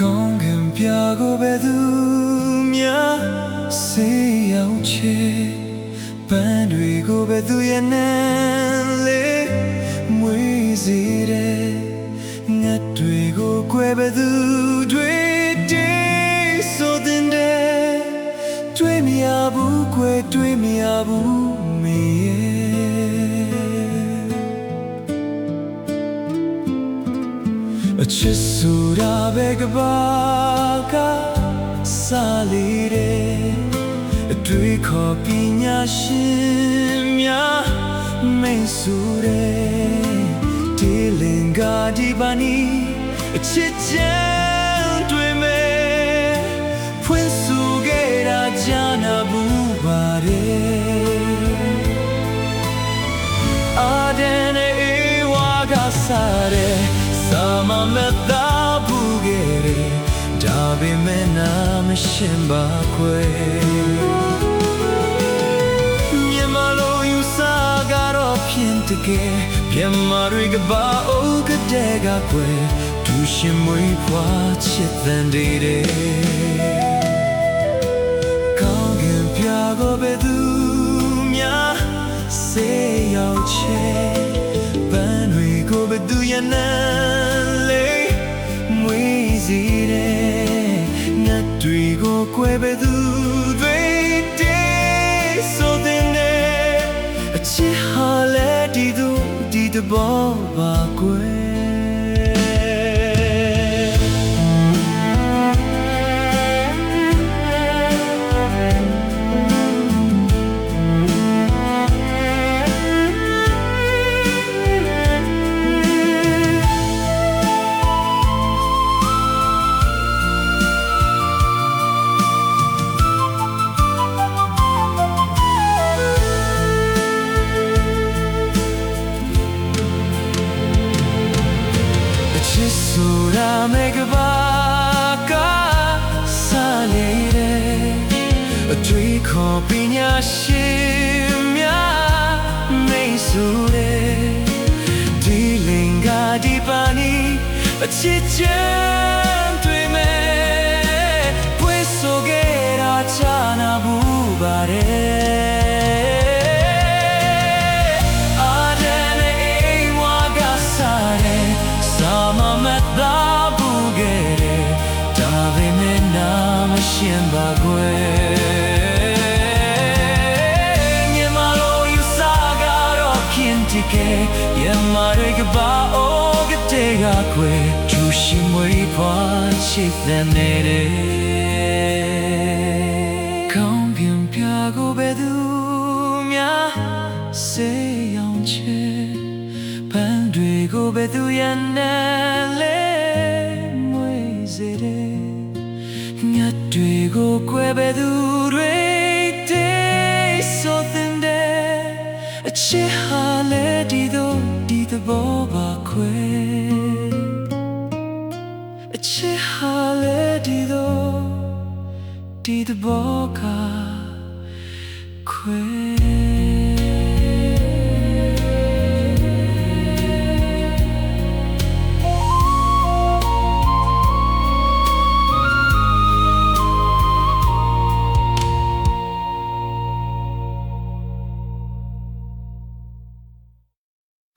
ကောင်းကင်ပြကိုပဲသူများစေရောက်ချေပန်းတွေကိုပဲသူရဲ့နန်းလေးမွေးစေတယ်ငတ်တွေကိုကွယ်ပဲသူတွေတေးဆိုတဲ့တွေ့မရဘူးကွယ်တွေ့မရဘူးမေအချစ်ဆိုတာပဲကဘာကစားလေတဲ့အတွေ့ခေါ်ပညာရှင်များမိတ်ဆိုတဲ့ဒီလင်္ကာဒီပါနီအချစ်ချမ်းတွေ့မဲ့ဖွင့်ဆိုခဲ့တာကြားနာဘူးပါတယ်အာဒန်နဲ့အေဝါကစားတဲ့မမတာဘူးခဲ့တယ်ဒါပေမဲ့နာမရှင်းပါခွဲမြင်မလို့ယူစားကတော့ဖြင်းတကယ်ပြန်မတွေကပါအိုးကတဲ့ကကွယ်သူရှင်မွေးဖွားချစ်တဲ့တဲ့ကောင်းကင်ပြကိုပဲသူများစေရောက်ချေပန်းတွေကိုပဲသူရဲ့နာတွေကိုကွယ်ပဲသူတွေတေးဆိုတဲ့အချစ်ဟာလဲဒီသူဒီတဘောပါကွယ်ဆိုတာမေကဘာကစားလေတဲ့အတွေ့ခေါ်ပညာရှင်များမိတ်ဆိုတဲ့ဒီလင်္ကာဒီပါနီအချစ်ချမ်းတွေ့မဲ့ဖွင့်ဆိုခဲ့တာချာနာဘူးပါတယ်ရှင်ပါကွယ်မြင်မလို့ယူစားကတော့ဖြင်းတကယ်ရမတွေကပါအိုးကတဲ့ကကွယ်သူရှိမွေးဖွားချစ်တဲ့ကောင်းကင်ပြကိုပဲသူများစေရောက်ချေပန်းတွေကိုပဲသူရနဲ့လေမွေးစေတယ်တွေကိုကွယ်ပဲသူတွေတေးဆိုတဲ့အချစ်ဟာလဲဒီတော့ဒီတဘောပါခွဲအချစ်ဟာလဲဒီတော့ဒီတဘောကခွဲ